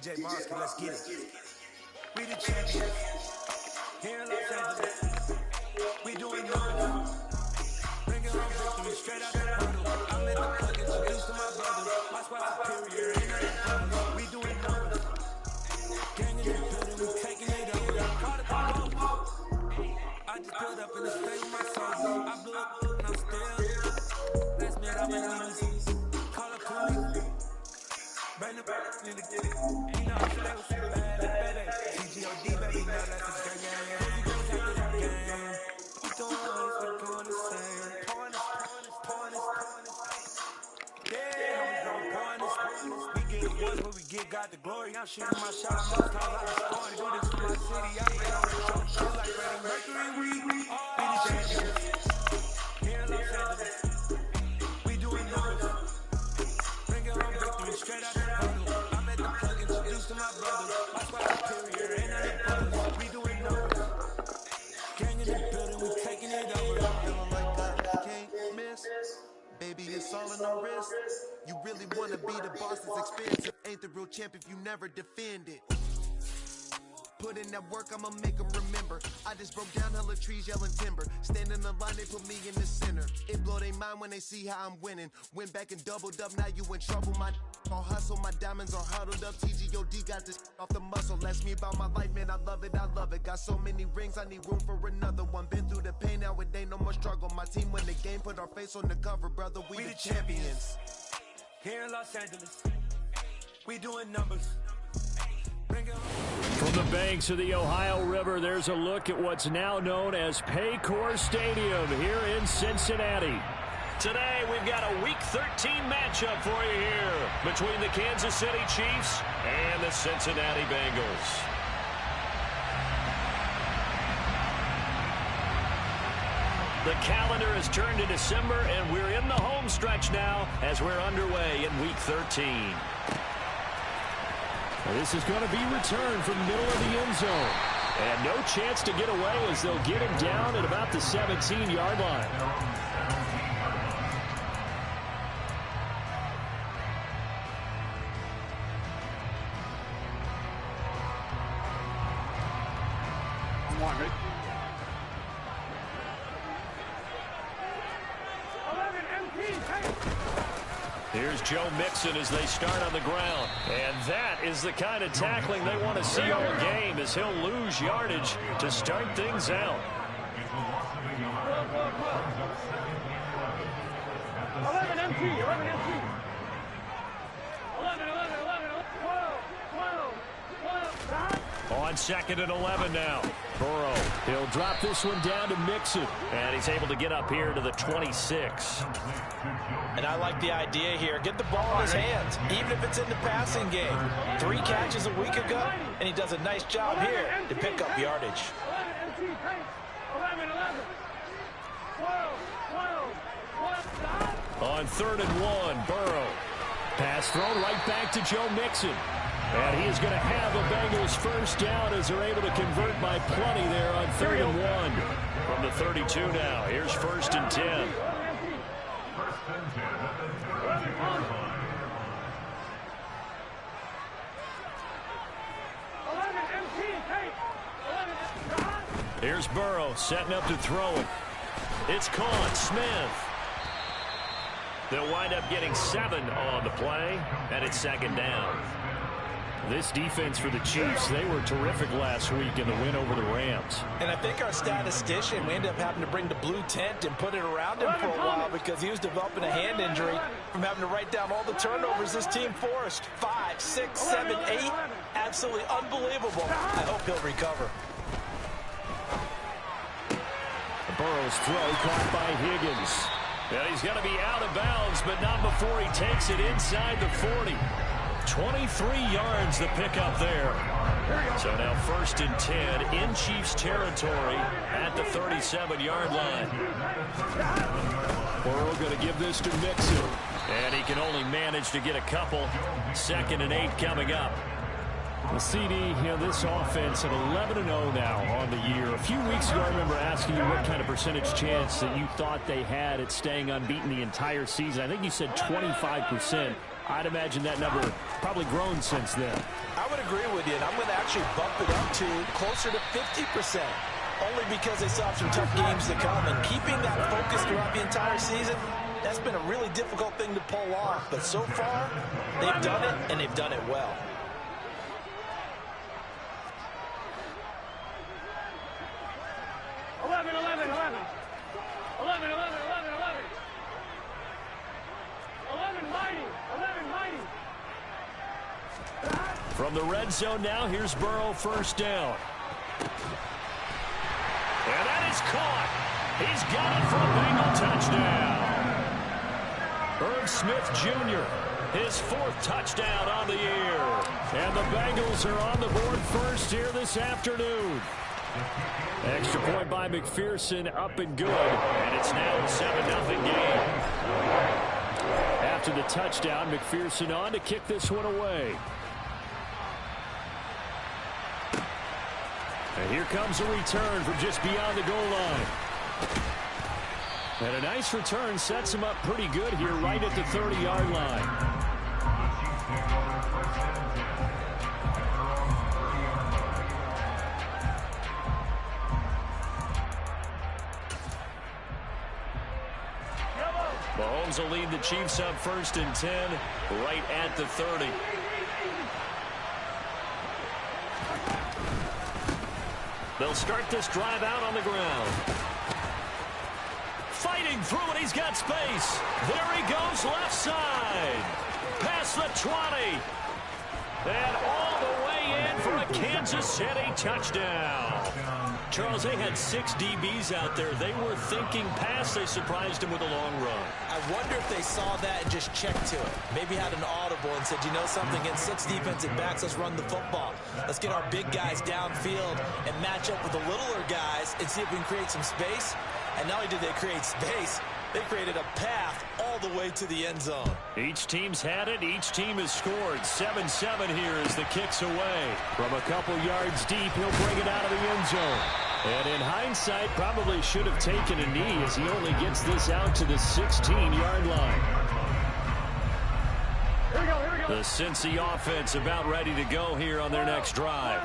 DJ Monster, let's get it. We the champions. Here in Los Angeles. We doing numbers. Bringing home victory straight out the bundle. I'm in the plug, introduced to my brothers. My squad superior, ain't nothing brothers. We doing numbers. Gang in the building, we taking it over. Call it the ball. I just built up in the state with my soul. I blew up and I'm still. Last minute, I'm in easy. Call up police. Bring the back in the get it. You know, I feel like we bad, baby. TGOD, baby, now that's a gang, gang. Crazy girls after the game. We doing this, we're doing the same. Pouring this. Yeah, we gon' pour this. We get it once, but we get God the glory. I'm shooting my shot, most times I be scoring. Do this for my city, I play on the show. Feel like Freddie Mercury, we the champions. Here in Los Angeles. We doing numbers. Bringing home victory straight out the bundle. I'm at the plug, introduced to my brothers. My squad superior, ain't nothing brothers. We doing numbers. Gang in the building, we taking it over. Feeling like I can't miss. Baby, it's all in the wrist. You really wanna be the boss, it's expensive. Ain't the real champ if you never defend it. Put in that work, I'ma make them remember. I just broke down hella trees, yelling timber. Stand in the line, they put me in the center. It blow their mind when they see how I'm winning. Went back and doubled up, now you in trouble. My all hustle, my diamonds are huddled up. TGOD got this off the muscle. Ask me about my life, man, I love it. Got so many rings, I need room for another one. Been through the pain, now it ain't no more struggle. My team win the game, put our face on the cover, brother. We the champions. Here in Los Angeles, we doing numbers. From the banks of the Ohio River, there's a look at what's now known as Paycor Stadium here in Cincinnati. Today, we've got a Week 13 matchup for you here between the Kansas City Chiefs and the Cincinnati Bengals. The calendar has turned to December, and we're in the home stretch now as we're underway in Week 13. This is going to be returned from middle of the end zone. And no chance to get away as they'll get him down at about the 17-yard line. Here's Joe Mixon as they start on the ground. And that is the kind of tackling they want to see all game as he'll lose yardage to start things out. 11 MT, 11 MT. 11, 12, 12. On on 2nd and 11 now. Burrow, he'll drop this one down to Mixon. And he's able to get up here to the 26. And I like the idea here. Get the ball in his hands, even if it's in the passing game. 3 catches a week ago, and he does a nice job here to pick up yardage. 12. On 3rd and 1, Burrow. Pass thrown right back to Joe Mixon. And he is going to have a Bengals first down as they're able to convert by plenty there on 3rd and 1. From the 32 now, here's 1st and 10. Here's Burrow setting up to throw it. It's caught. Smith. They'll wind up getting 7 on the play, and it's 2nd down. This defense for the Chiefs, they were terrific last week in the win over the Rams. And I think our statistician, we ended up having to bring the blue tent and put it around him for a while because he was developing a hand injury from having to write down all the turnovers this team forced. 5, 6, 7, 8. Absolutely unbelievable. I hope he'll recover. Burrow's throw caught by Higgins. Yeah, he's going to be out of bounds, but not before he takes it inside the 40. 23 yards the pickup there. So now 1st and 10 in Chiefs territory at the 37-yard line. Burrow going to give this to Mixon. And he can only manage to get a couple. 2nd and 8 coming up. Well, CD, this offense at 11-0 now on the year. A few weeks ago, I remember asking you what kind of percentage chance that you thought they had at staying unbeaten the entire season. I think you said 25%. I'd imagine that number probably grown since then. I would agree with you, and I'm going to actually bump it up to closer to 50%, only because they still have some tough games to come. And keeping that focus throughout the entire season, that's been a really difficult thing to pull off. But so far, they've done it, and they've done it well. From the red zone now, here's Burrow, first down. And that is caught. He's got it for a Bengal touchdown. Irv Smith Jr., his 4th touchdown on the year. And the Bengals are on the board first here this afternoon. Extra point by McPherson, up and good. And it's now a 7-0 game. After the touchdown, McPherson on to kick this one away. And here comes a return from just beyond the goal line. And a nice return sets him up pretty good here right at the 30-yard line. Mahomes will lead the Chiefs up 1st and 10 right at the 30. They'll start this drive out on the ground. Fighting through it, he's got space. There he goes, left side. Past the 20. And all the way in for a Kansas City touchdown. Charles, they had 6 DBs out there. They were thinking pass. They surprised him with a long run. I wonder if they saw that and just checked to it. Maybe had an audible and said, you know something, against 6 defensive backs, let's run the football. Let's get our big guys downfield and match up with the littler guys and see if we can create some space. And not only did they create space, they created a path all the way to the end zone. Each team's had it. Each team has scored. 7-7 here as the kick's away. From a couple yards deep, he'll bring it out of the end zone. And in hindsight, probably should have taken a knee as he only gets this out to the 16-yard line. The Cincy offense about ready to go here on their next drive.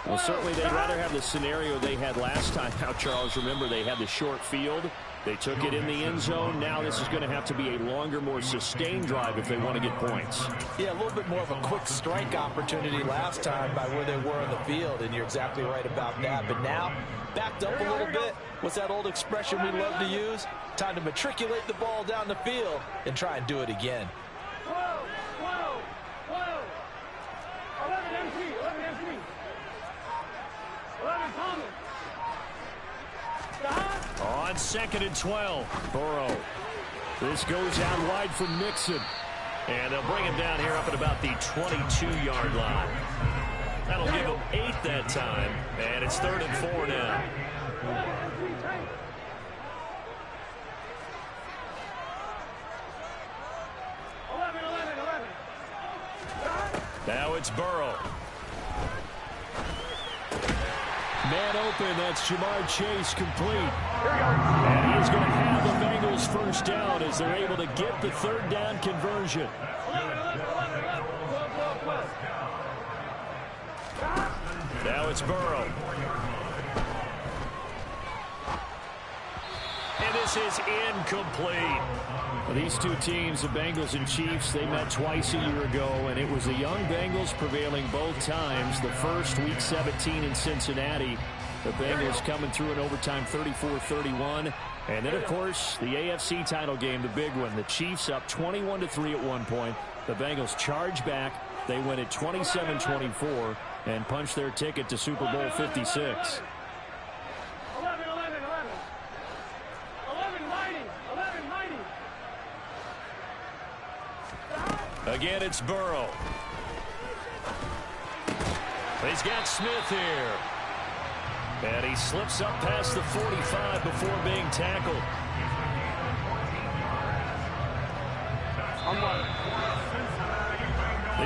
Well, certainly they'd rather have the scenario they had last time. Now, Charles, remember they had the short field. They took it in the end zone. Now this is going to have to be a longer, more sustained drive if they want to get points. Yeah, a little bit more of a quick strike opportunity last time by where they were on the field, and you're exactly right about that. But now, backed up a little bit. What's that old expression we love to use? Time to matriculate the ball down the field and try and do it again. 11 MC. On 2nd and 12, Burrow. This goes out wide for Mixon. And they'll bring him down here up at about the 22-yard line. That'll give him 8 that time. And it's 3rd and 4 now. Now it's Burrow. Man open, that's Jamar Chase complete. And he's going to have the Bengals first down as they're able to get the 3rd down conversion. Now it's Burrow. And this is incomplete. These two teams, the Bengals and Chiefs, they met twice a year ago, and it was the young Bengals prevailing both times. The first, Week 17 in Cincinnati. The Bengals coming through in overtime 34-31. And then, of course, the AFC title game, the big one. The Chiefs up 21-3 at one point. The Bengals charge back. They win at 27-24 and punch their ticket to Super Bowl 56. Again, it's Burrow. He's got Smith here. And he slips up past the 45 before being tackled.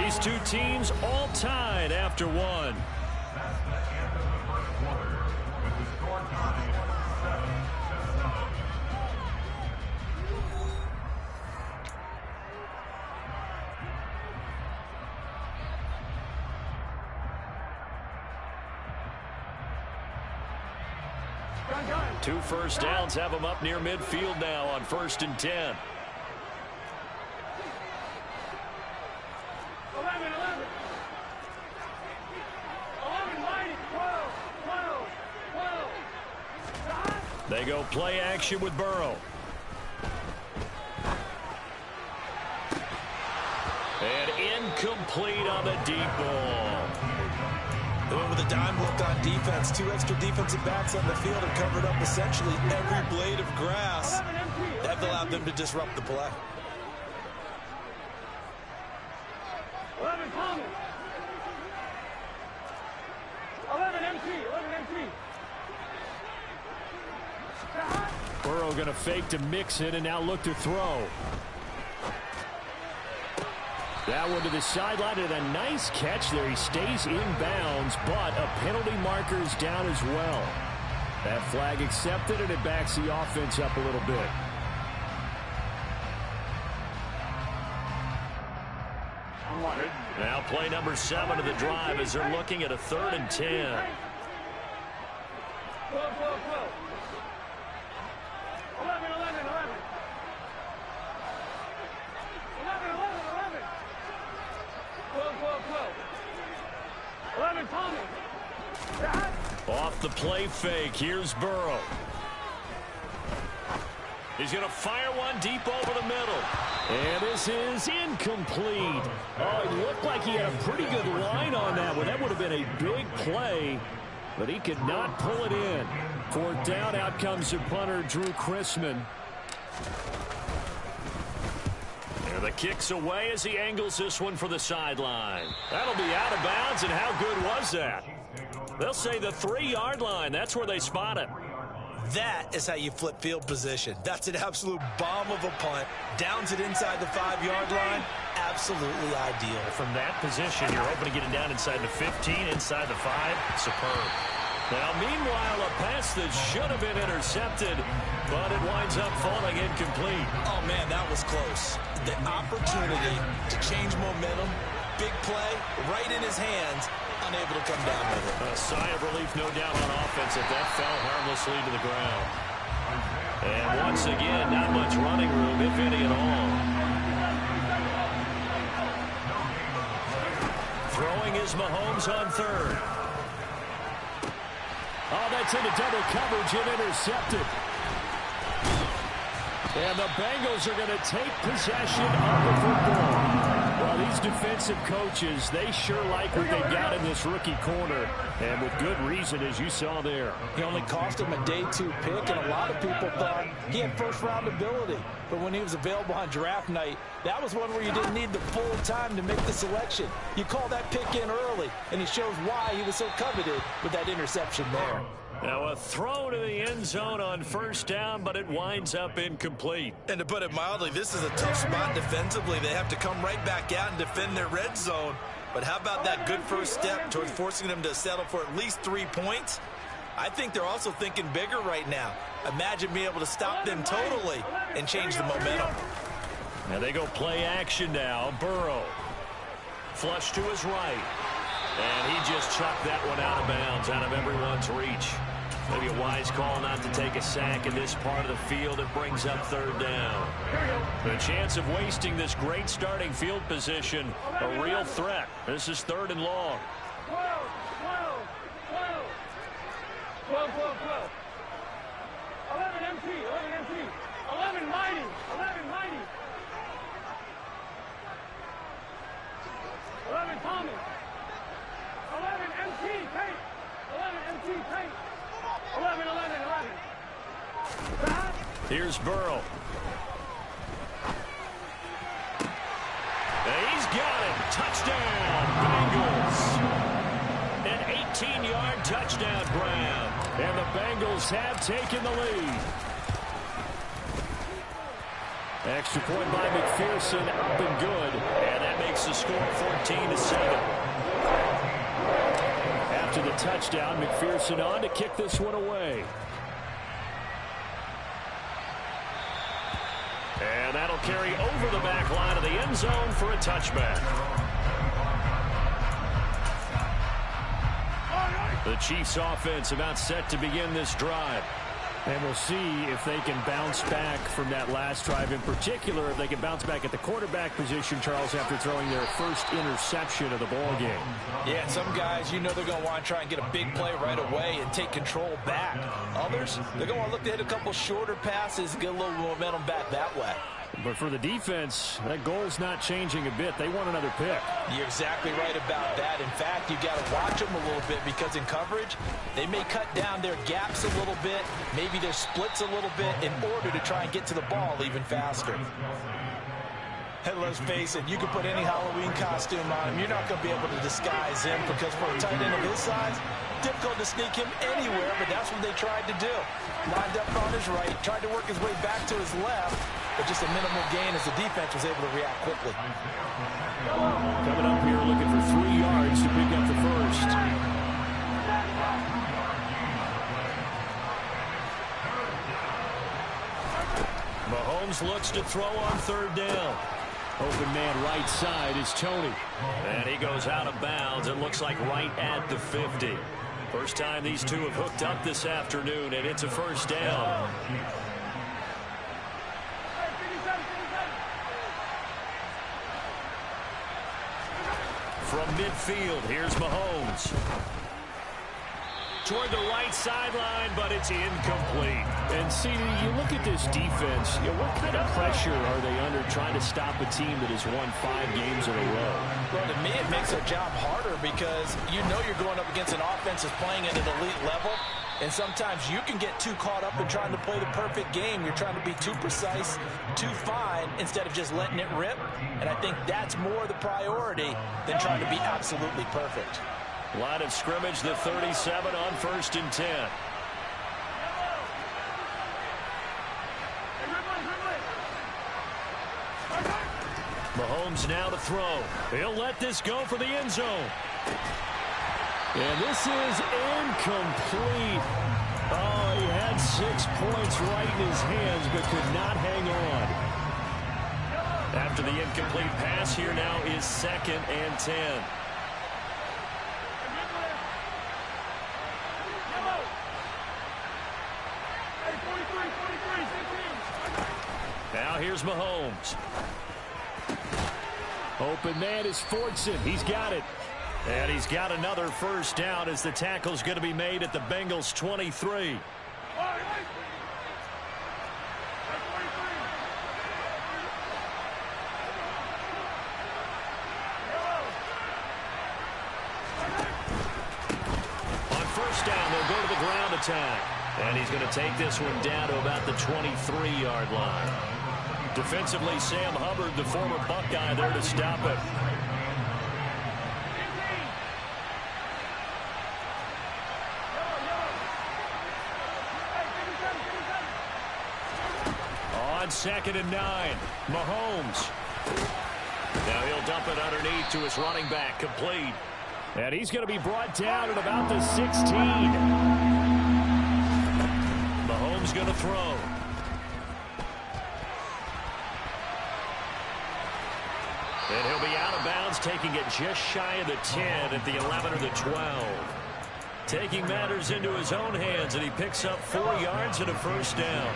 These two teams all tied after one. Two first downs have them up near midfield now on 1st and 10. They go play action with Burrow. And incomplete on the deep ball. They went with a dime look on defense. 2 extra defensive backs on the field and covered up essentially every blade of grass. That allowed them to disrupt the play. 11 empty. Burrow going to fake to Mixon and now look to throw. That one to the sideline and a nice catch there. He stays in bounds, but a penalty marker is down as well. That flag accepted, and it backs the offense up a little bit. Now play number 7 of the drive as they're looking at a 3rd and 10. Off the play fake, here's Burrow. He's going to fire one deep over the middle. And this is incomplete. Oh, it looked like he had a pretty good line on that one. That would have been a big play, but he could not pull it in. 4th down, out comes the punter, Drew Chrisman. And the kick's away as he angles this one for the sideline. That'll be out of bounds, and how good was that? They'll say the 3-yard line. That's where they spot it. That is how you flip field position. That's an absolute bomb of a punt. Downs it inside the 5-yard line. Absolutely ideal. From that position, you're hoping to get it down inside the 15, inside the 5. Superb. Now, meanwhile, a pass that should have been intercepted, but it winds up falling incomplete. Oh, man, that was close. The opportunity to change momentum, big play, right in his hands, unable to come down with it. A sigh of relief, no doubt, on offense if that fell harmlessly to the ground. And once again, not much running room, if any at all. Throwing is Mahomes on 3rd. Oh, that's into double coverage and intercepted. And the Bengals are going to take possession of the football. Well, these defensive coaches, they sure like what they've got in this rookie corner, and with good reason, as you saw there. He only cost him a day 2 pick, and a lot of people thought he had first-round ability. But when he was available on draft night, that was one where you didn't need the full time to make the selection. You call that pick in early, and it shows why he was so coveted with that interception there. Now a throw to the end zone on first down, but it winds up incomplete. And to put it mildly, this is a tough spot defensively. They have to come right back out and defend their red zone. But how about that good first step towards forcing them to settle for at least 3 points? I think they're also thinking bigger right now. Imagine being able to stop them totally and change the momentum. Now they go play action now. Burrow. Flush to his right. And he just chucked that one out of bounds, out of everyone's reach. Maybe a wise call not to take a sack in this part of the field. It brings up third down. The chance of wasting this great starting field position, a real threat. This is 3rd and long. 12. 11 MT. 11 mighty. 11 Thomas. 11 MT Tate. 11 MT Tate. 11. Here's Burrow. And he's got it. Touchdown, Bengals. An 18-yard touchdown grab. And the Bengals have taken the lead. Extra point by McPherson, up and good. And that makes the score 14-7. After the touchdown, McPherson on to kick this one away. And that'll carry over the back line of the end zone for a touchback. The Chiefs offense about set to begin this drive. And we'll see if they can bounce back from that last drive. In particular, if they can bounce back at the quarterback position, Charles, after throwing their first interception of the ball game. Yeah, some guys, you know they're going to want to try and get a big play right away and take control back. Others, they're going to want to look to hit a couple shorter passes and get a little momentum back that way. But for the defense, that goal's not changing a bit. They want another pick. You're exactly right about that. In fact, you've got to watch them a little bit because in coverage, they may cut down their gaps a little bit, maybe their splits a little bit in order to try and get to the ball even faster. And let's face it, you can put any Halloween costume on him. You're not going to be able to disguise him because for a tight end of his size, difficult to sneak him anywhere, but that's what they tried to do. Lined up on his right, tried to work his way back to his left, but just a minimal gain as the defense was able to react quickly. Coming up here looking for 3 yards to pick up the first. Mahomes looks to throw on third down. Open man right side is Tony. And he goes out of bounds. It looks like right at the 50. First time these two have hooked up this afternoon, and it's a first down. From midfield, here's Mahomes. Toward the right sideline, but it's incomplete. And see, you look at this defense, what kind of pressure are they under trying to stop a team that has won 5 games in a row? Well, to me, it makes their job harder because you know you're going up against an offense that's playing at an elite level. And sometimes you can get too caught up in trying to play the perfect game. You're trying to be too precise, too fine, instead of just letting it rip. And I think that's more the priority than trying to be absolutely perfect. Line of scrimmage, the 37 on 1st and 10. Mahomes now to throw. He'll let this go for the end zone. And this is incomplete. Oh, he had 6 points right in his hands, but could not hang on. After the incomplete pass, here now is 2nd and 10. Now here's Mahomes. Open man is Fortson. He's got it. And he's got another first down as the tackle's going to be made at the Bengals 23. ground attack. And he's going to take this one down to about the 23-yard line. Defensively, Sam Hubbard, the former Buckeye, there to stop it. On 2nd and 9, Mahomes. Now he'll dump it underneath to his running back, complete. And he's going to be brought down at about the 16. Mahomes going to throw. And he'll be out of bounds, taking it just shy of the 10 at the 11 or the 12. Taking matters into his own hands, and he picks up 4 yards and a first down.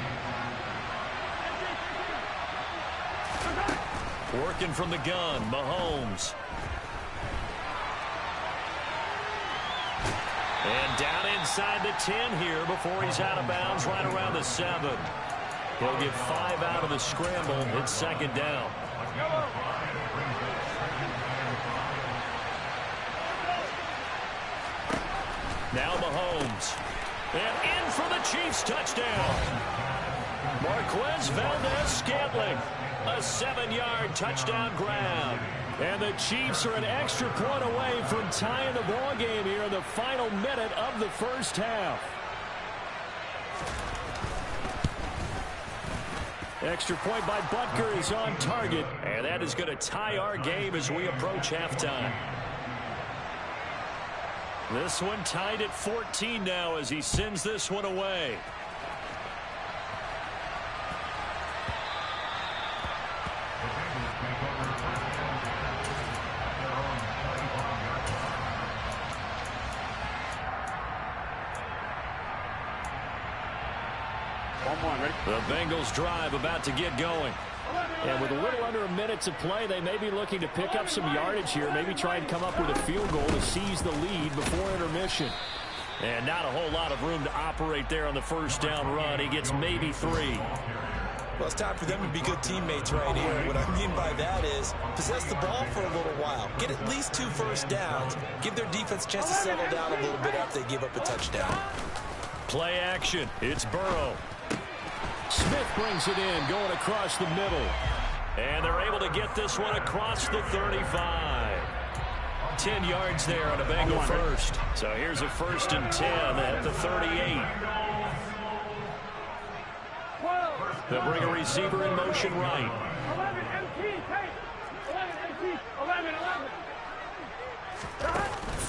Working from the gun, Mahomes. And down inside the 10 here before he's out of bounds, right around the 7. He'll get 5 out of the scramble. It's 2nd down. Now Mahomes. And in for the Chiefs touchdown. Marquez Valdez-Scantling. A 7-yard touchdown grab. And the Chiefs are an extra point away from tying the ball game here in the final minute of the first half. Extra point by Butker is on target. And that is going to tie our game as we approach halftime. This one tied at 14 now as he sends this one away. The Bengals drive about to get going. And with a little under a minute to play, they may be looking to pick up some yardage here, maybe try and come up with a field goal to seize the lead before intermission. And not a whole lot of room to operate there on the first down run. He gets maybe 3. Well, it's time for them to be good teammates right here. What I mean by that is possess the ball for a little while. Get at least 2 first downs. Give their defense a chance to settle down a little bit after they give up a touchdown. Play action. It's Burrow. Smith brings it in, going across the middle. And they're able to get this one across the 35. 10 yards there on a Bengal first. So here's a 1st and 10 at the 38. They'll bring a receiver in motion right. 11 MT, take. 11 MT, 11.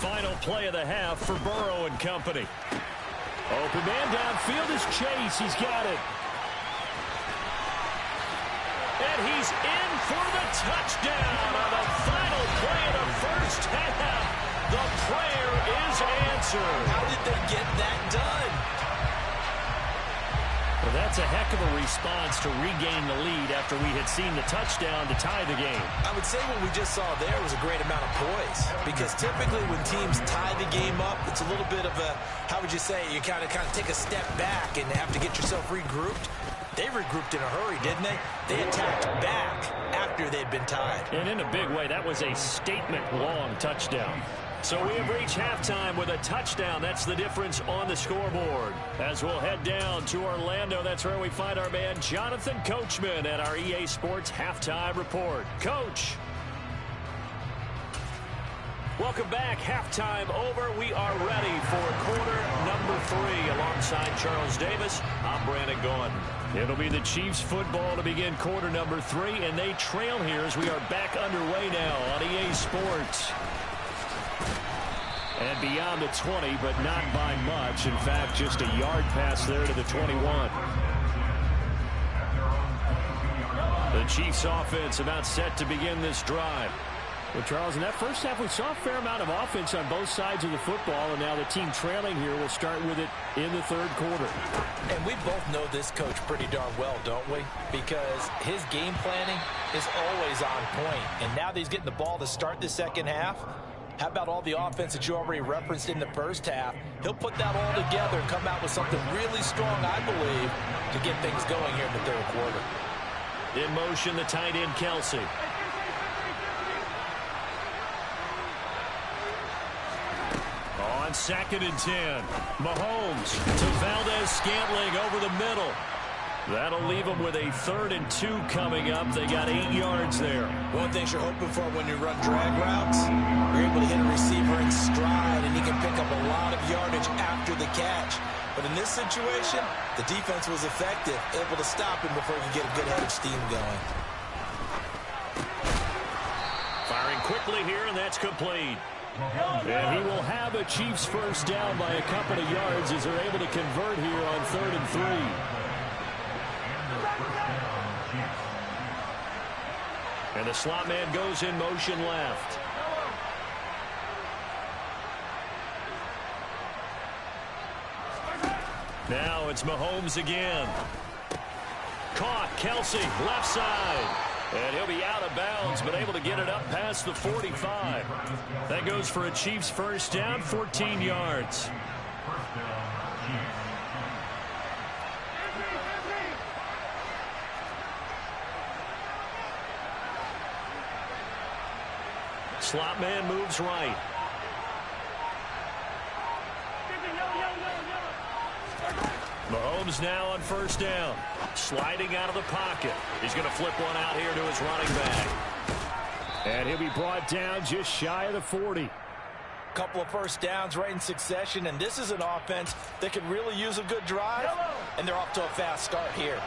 Final play of the half for Burrow and company. Open man downfield is Chase. He's got it. And he's in for the touchdown on the final play of the first half. The prayer is answered. How did they get that done? Well, that's a heck of a response to regain the lead after we had seen the touchdown to tie the game. I would say what we just saw there was a great amount of poise. Because typically when teams tie the game up, it's a little bit of a, how would you say, you kind of take a step back and have to get yourself regrouped. They regrouped in a hurry, didn't they? They attacked back after they'd been tied. And in a big way, that was a statement-long touchdown. So we have reached halftime with a touchdown. That's the difference on the scoreboard. As we'll head down to Orlando, that's where we find our man Jonathan Coachman at our EA Sports Halftime Report. Coach. Welcome back. Halftime over. We are ready for quarter number 3. Alongside Charles Davis, I'm Brandon Gaudin. It'll be the Chiefs football to begin quarter number 3, and they trail here as we are back underway now on EA Sports. And beyond the 20, but not by much. In fact, just a yard pass there to the 21. The Chiefs offense about set to begin this drive. Well, Charles, in that first half, we saw a fair amount of offense on both sides of the football, and now the team trailing here will start with it in the third quarter. And we both know this coach pretty darn well, don't we? Because his game planning is always on point. And now that he's getting the ball to start the second half, how about all the offense that you already referenced in the first half? He'll put that all together and come out with something really strong, I believe, to get things going here in the third quarter. In motion, the tight end, Kelsey. On On 2nd and 10, Mahomes to Valdez-Scantling over the middle. That'll leave them with a 3rd and 2 coming up. They got 8 yards there. One thing you're hoping for when you run drag routes, you're able to hit a receiver in stride, and he can pick up a lot of yardage after the catch. But in this situation, the defense was effective, able to stop him before he could get a good head of steam going. Firing quickly here, and that's complete. And he will have a Chiefs first down by a couple of yards as they're able to convert here on 3rd and 3. And the slot man goes in motion left. Now it's Mahomes again. Caught, Kelsey, left side. And he'll be out of bounds, but able to get it up past the 45. That goes for a Chiefs first down, 14 yards. Slot man moves right. Mahomes now on first down. Sliding out of the pocket. He's going to flip one out here to his running back. And he'll be brought down just shy of the 40. Couple of first downs right in succession, and this is an offense that could really use a good drive, and they're off to a fast start here.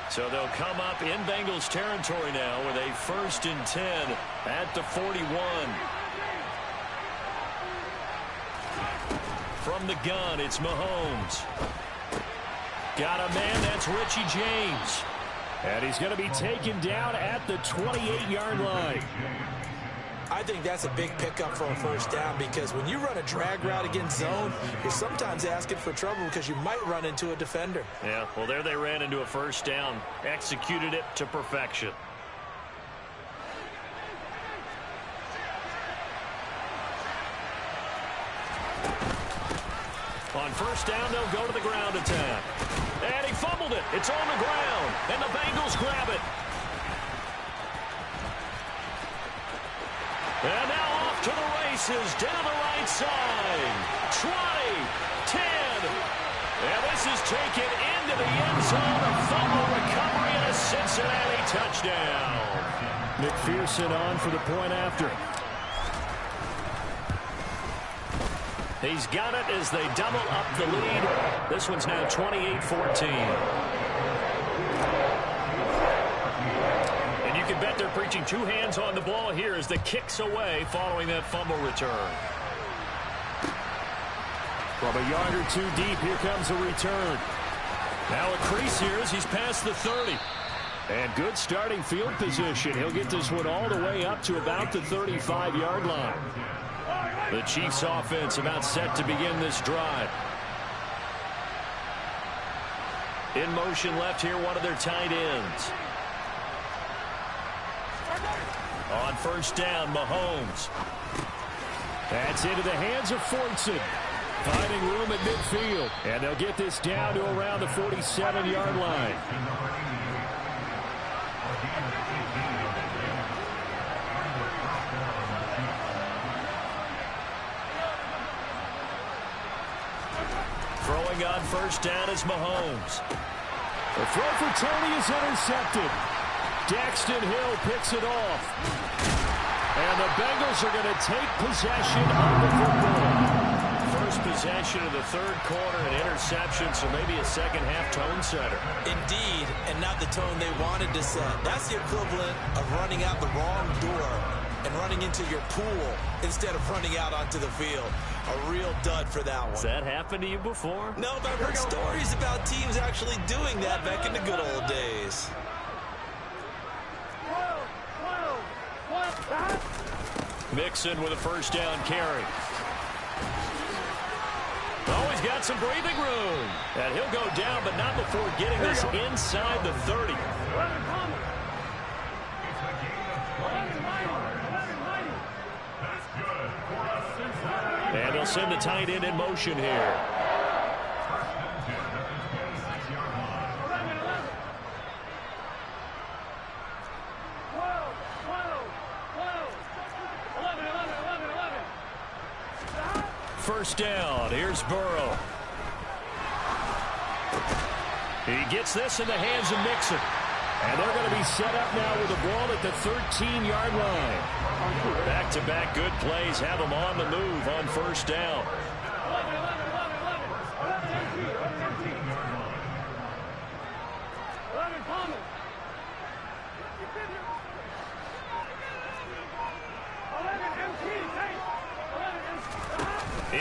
So they'll come up in Bengals territory now with a 1st and 10 at the 41. From the gun, it's Mahomes. Got a man, that's Richie James. And he's going to be taken down at the 28-yard line. I think that's a big pickup for a first down, because when you run a drag route against zone, you're sometimes asking for trouble because you might run into a defender. Yeah, well, there they ran into a first down. Executed it to perfection. On first down, they'll go to the ground attack. And he fumbled it. It's on the ground. And the Bengals grab it. And now off to the races down the right side. 20, 10. And this is taken into the end zone. A fumble recovery and a Cincinnati touchdown. McPherson on for the point after. He's got it as they double up the lead. This one's now 28-14. And you can bet they're preaching 2 hands on the ball here as the kick's away following that fumble return. From a yard or 2 deep, here comes a return. Now a crease here as he's past the 30. And good starting field position. He'll get this one all the way up to about the 35-yard line. The Chiefs offense about set to begin this drive. In motion left here, one of their tight ends. On first down, Mahomes. That's into the hands of Fortson. Finding room at midfield. And they'll get this down to around the 47-yard line. Throwing on first down is Mahomes. The throw for Tony is intercepted. Daxton Hill picks it off. And the Bengals are going to take possession of the football. First possession of the 3rd quarter, an interception, so maybe a second-half tone setter. Indeed, and not the tone they wanted to set. That's the equivalent of running out the wrong door and running into your pool instead of running out onto the field. A real dud for that one. Has that happened to you before? No, but I've heard stories about teams actually doing that back in the good old days. Mixon with a first down carry. Oh, he's got some breathing room. And he'll go down, but not before getting this inside the 30. And they'll send the tight end in motion here. first down. Here's Burrow. He gets this in the hands of Mixon. And they're going to be set up now with the ball at the 13-yard line. Back-to-back good plays have them on the move on first down.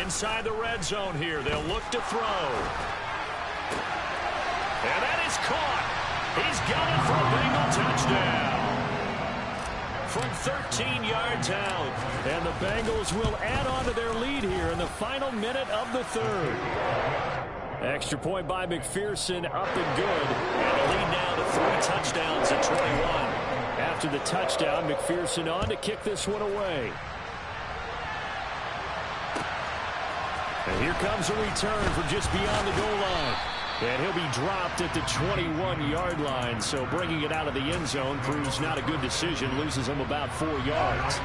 Inside the red zone here, they'll look to throw. And that is caught. He's got it for a Bengal touchdown. From 13 yards out. And the Bengals will add on to their lead here in the final minute of the third. Extra point by McPherson, up and good. And a lead now to 3 touchdowns at 21. After the touchdown, McPherson on to kick this one away. And here comes a return from just beyond the goal line. And he'll be dropped at the 21-yard line. So bringing it out of the end zone proves not a good decision. Loses him about 4 yards.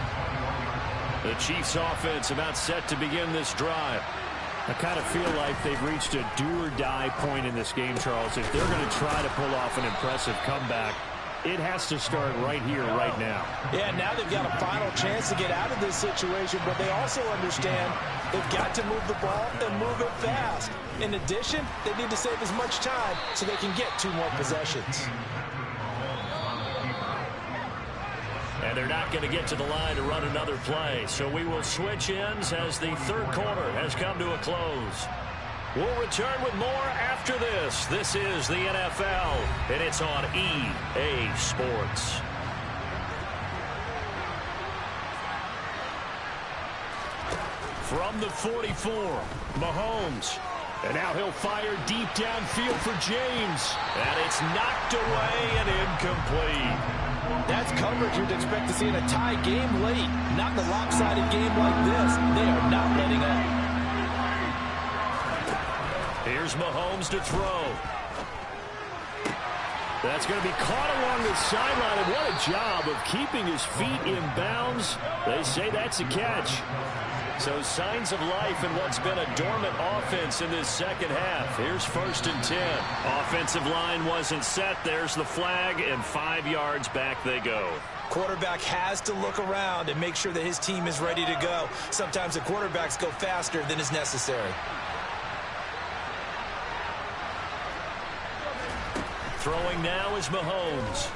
The Chiefs offense about set to begin this drive. I kind of feel like they've reached a do-or-die point in this game, Charles. If they're going to try to pull off an impressive comeback, it has to start right here, right now. Yeah, now they've got a final chance to get out of this situation, but they also understand they've got to move the ball and move it fast. In addition, they need to save as much time so they can get 2 more possessions. And they're not going to get to the line to run another play, so we will switch ends as the third quarter has come to a close. We'll return with more after this. This is the NFL, and it's on EA Sports. From the 44, Mahomes. And now he'll fire deep downfield for James. And it's knocked away and incomplete. That's coverage you'd expect to see in a tie game late. Not in a lopsided game like this. They are not letting up. Here's Mahomes to throw. That's going to be caught along the sideline, and what a job of keeping his feet in bounds. They say that's a catch. So signs of life in what's been a dormant offense in this second half. Here's 1st and 10. Offensive line wasn't set. There's the flag, and 5 yards back they go. Quarterback has to look around and make sure that his team is ready to go. Sometimes the quarterbacks go faster than is necessary. Throwing now is Mahomes.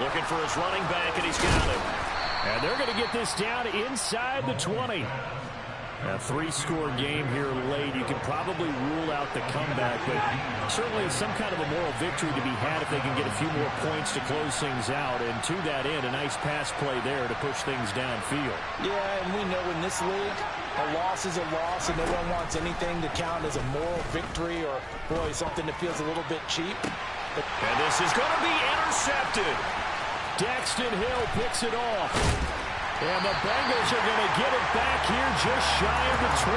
Looking for his running back, and he's got him. And they're going to get this down inside the 20. A 3-score game here late. You can probably rule out the comeback, but certainly some kind of a moral victory to be had if they can get a few more points to close things out. And to that end, a nice pass play there to push things downfield. Yeah, and we know in this league, a loss is a loss, and no one wants anything to count as a moral victory or, boy, something that feels a little bit cheap. And this is going to be intercepted. Daxton Hill picks it off. And the Bengals are going to get it back here just shy of the 20.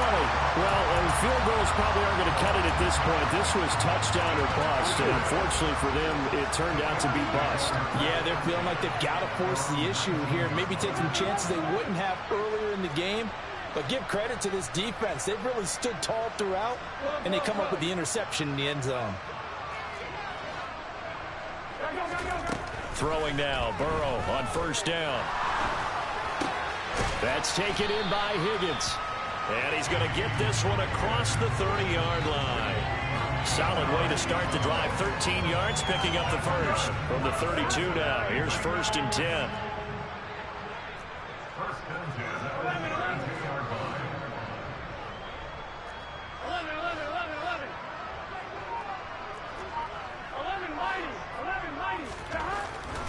Well, field goals probably aren't going to cut it at this point. This was touchdown or bust, and unfortunately for them, it turned out to be bust. Yeah, they're feeling like they've got to force the issue here. Maybe take some chances they wouldn't have earlier in the game. But give credit to this defense. They've really stood tall throughout, and they come up with the interception in the end zone. Throwing now, Burrow on 1st down. That's taken in by Higgins. And he's going to get this one across the 30-yard line. Solid way to start the drive. 13 yards, picking up the first. From the 32 now, here's 1st and 10.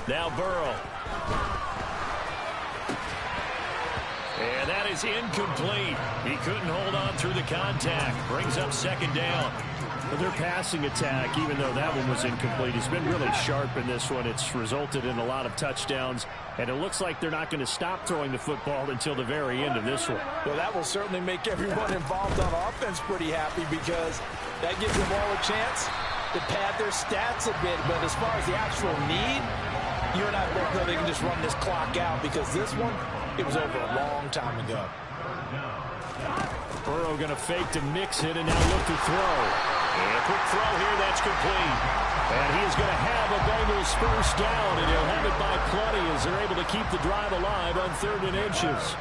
Now Burrow. And that is incomplete. He couldn't hold on through the contact. Brings up 2nd down. Well, their passing attack, even though that one was incomplete, has been really sharp in this one. It's resulted in a lot of touchdowns, and it looks like they're not going to stop throwing the football until the very end of this one. Well, that will certainly make everyone involved on offense pretty happy because that gives them all a chance to pad their stats a bit. But as far as the actual need, you and I both know they can just run this clock out because this one, it was over a long time ago. Burrow going to fake to mix it and now look to throw. And a quick throw here, that's complete. And he is going to have a Bengals first down, and he'll have it by plenty as they're able to keep the drive alive on 3rd and inches.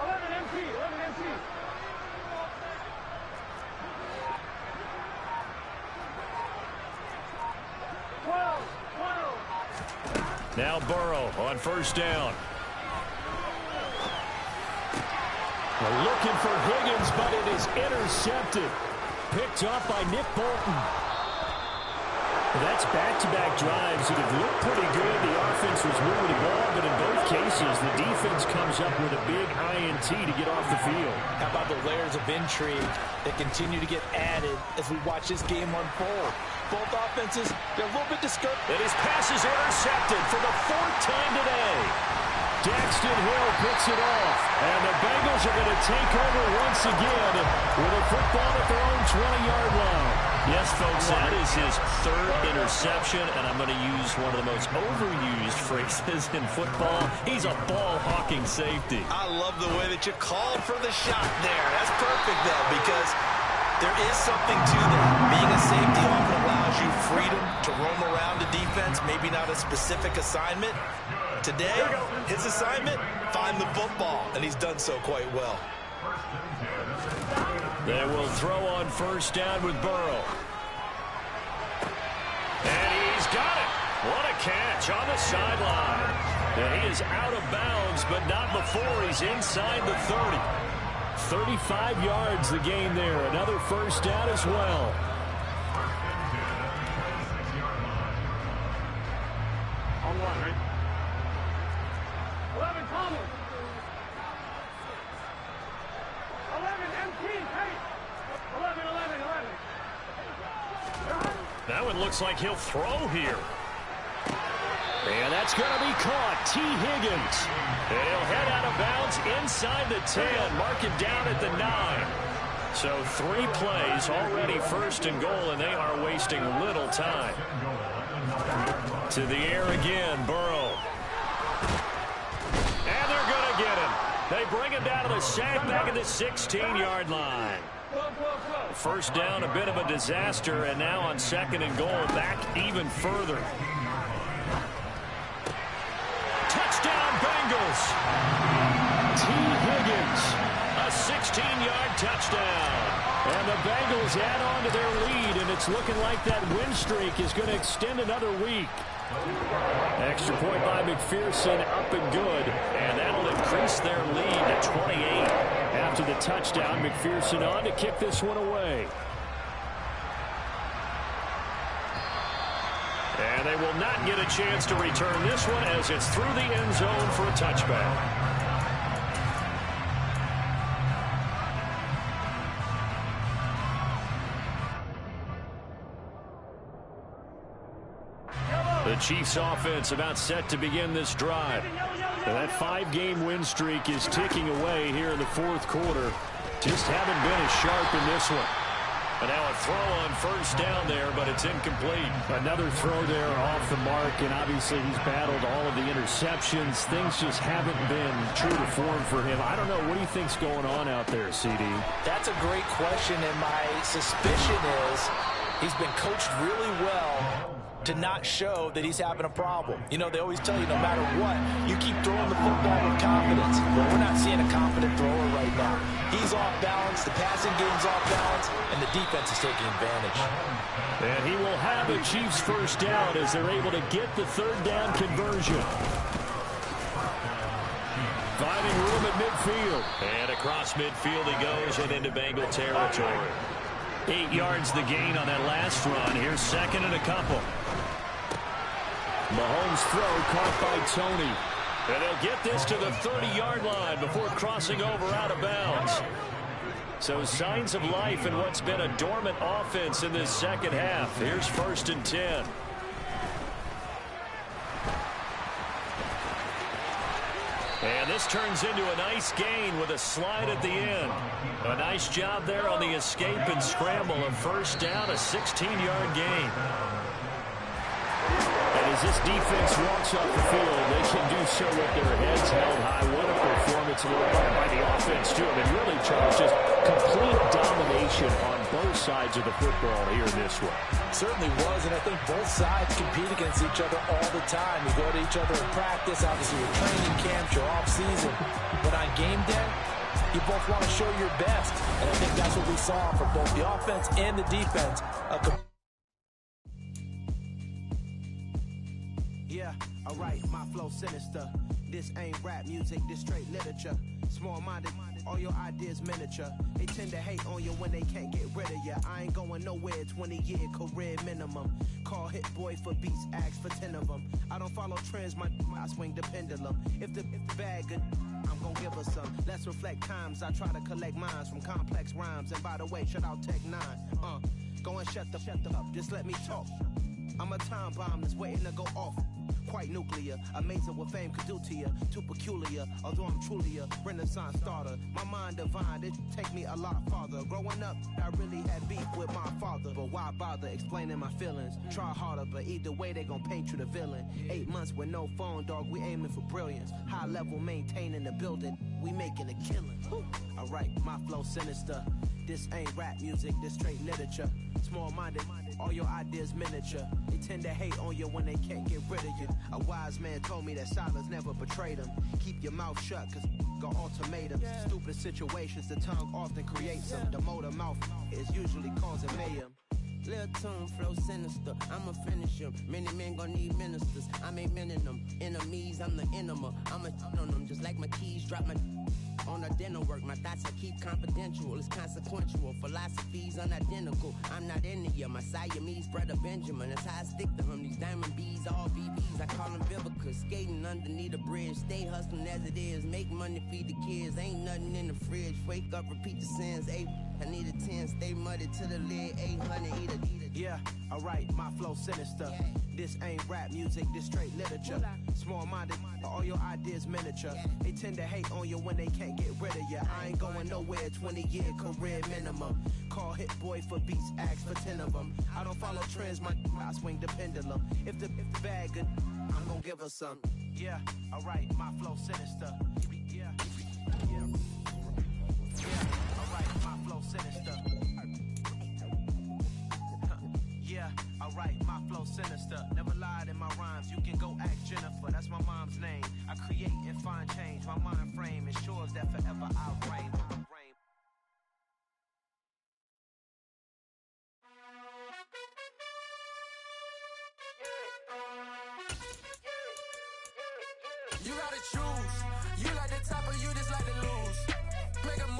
11 MT. Now Burrow on first down. We're looking for Higgins, but it is intercepted. Picked off by Nick Bolton. That's back-to-back drives that have looked pretty good. The offense was moving the ball, but in both cases, the defense comes up with a big INT to get off the field. How about the layers of intrigue that continue to get added as we watch this game unfold? Both offenses, they're a little bit discouraged. And his pass is intercepted for the 4th time today. Daxton Hill picks it off, and the Bengals are going to take over once again with a football at their own 20-yard line. Yes, folks, that is his 3rd interception, and I'm going to use one of the most overused phrases in football. He's a ball-hawking safety. I love the way that you called for the shot there. That's perfect, though, because there is something to that. Being a safety often allows you freedom to roam around the defense, maybe not a specific assignment. Today, his assignment, find the football, and he's done so quite well. They will throw on first down with Burrow. And he's got it. What a catch on the sideline. And he is out of bounds, but not before he's inside the 30. 35 yards the gain there. Another first down as well. On one, right? 11 Tomlin. 11 MT. Hey. 11. That one looks like he'll throw here. And that's going to be caught. T. Higgins. And he'll head out of bounds inside the 10. Mark it down at the 9. So 3 plays already first and goal, and they are wasting little time. To the air again, Burrow. And they're going to get him. They bring him down to the sack back at the 16-yard line. First down, a bit of a disaster, and now on 2nd and goal, back even further. Touchdown, Bengals. T. Higgins, a 16-yard touchdown. And the Bengals add on to their lead, and it's looking like that win streak is going to extend another week. Extra point by McPherson, up and good, and that'll increase their lead to 28. After the touchdown, McPherson on to kick this one away. And they will not get a chance to return this one as it's through the end zone for a touchback. The Chiefs offense about set to begin this drive. And that 5-game win streak is ticking away here in the 4th quarter. Just haven't been as sharp in this one. And now a throw on first down there, but it's incomplete. Another throw there off the mark, and obviously he's battled all of the interceptions. Things just haven't been true to form for him. I don't know. What do you think's going on out there, CD? That's a great question, and my suspicion is he's been coached really well to not show that he's having a problem. You know, they always tell you no matter what, you keep throwing the football with confidence. Well, we're not seeing a confident thrower right now. He's off balance, the passing game's off balance, and the defense is taking advantage. And he will have a Chiefs first down as they're able to get the 3rd down conversion. Finding room at midfield. And across midfield he goes and into Bengal territory. 8 yards the gain on that last run. Here's 2nd and a couple. Mahomes' throw caught by Tony. And they'll get this to the 30-yard line before crossing over out of bounds. So signs of life in what's been a dormant offense in this second half. Here's 1st and 10. And this turns into a nice gain with a slide at the end. A nice job there on the escape and scramble. A first down, a 16-yard gain. As this defense walks off the field, they can do so with their heads held high. What a performance by the offense, too. I mean, really, Charles, just complete domination on both sides of the football here in this one. Certainly was, and I think both sides compete against each other all the time. You go to each other in practice, obviously your training camps, your off-season. But on game day, you both want to show your best. And I think that's what we saw from both the offense and the defense. Yeah, alright, my flow sinister. This ain't rap music, this straight literature. Small-minded, all your ideas miniature. They tend to hate on you when they can't get rid of you. I ain't going nowhere, 20-year career minimum. Call Hit Boy for beats, ask for 10 of them. I don't follow trends, I swing the pendulum. If the bag good, I'm gonna give her some. Let's reflect times, I try to collect minds from complex rhymes. And by the way, shout out Tech 9. Go and shut the up, just let me talk. I'm a time bomb that's waiting to go off. Quite nuclear, amazing what fame could do to you. Too peculiar, although I'm truly a renaissance starter. My mind divine, it take me a lot farther. Growing up, I really had beef with my father. But why bother explaining my feelings? Try harder, but either way they gon' paint you the villain. 8 months with no phone, dog, we aiming for brilliance. High level maintaining the building, we making a killing. Alright, my flow sinister. This ain't rap music, this straight literature. Small-minded, all your ideas miniature. They tend to hate on you when they can't get rid of you. A wise man told me that silence never betrayed him. Keep your mouth shut, cause got ultimatums. Stupid situations, the tongue often creates them. The motor mouth is usually causing mayhem. Lil' tune, flow sinister, I'ma finish him. Many men gon' need ministers, I'm aiming them. Enemies, I'm the enema, I'ma on them. Just like my keys, drop my on a dinner work. My thoughts I keep confidential, it's consequential. Philosophies unidentical, I'm not in it yet. My Siamese brother Benjamin, that's how I stick to him. These diamond bees, all BBs, I call them Vivica. Skating underneath a bridge, stay hustling as it is. Make money, feed the kids, ain't nothing in the fridge. Wake up, repeat the sins, I need a 10, stay muddy to the lid, 800, eat a. Yeah, alright, my flow sinister. This ain't rap music, this straight literature. Small-minded, all your ideas miniature. They tend to hate on you when they can't get rid of you. I ain't going nowhere, 20-year career minimum. Call Hit Boy for beats, ask for 10 of them. I don't follow trends, I swing the pendulum. If the bag good, I'm gonna give her some. Yeah, alright, my flow sinister. Yeah, alright, my flow sinister. Yeah, alright, my flow sinister. Never lied in my rhymes, you can go ask Jennifer, that's my mom's name. I create and find change, my mind frame ensures that forever I'll reign. You gotta choose, you like the top or you just like to lose. Make a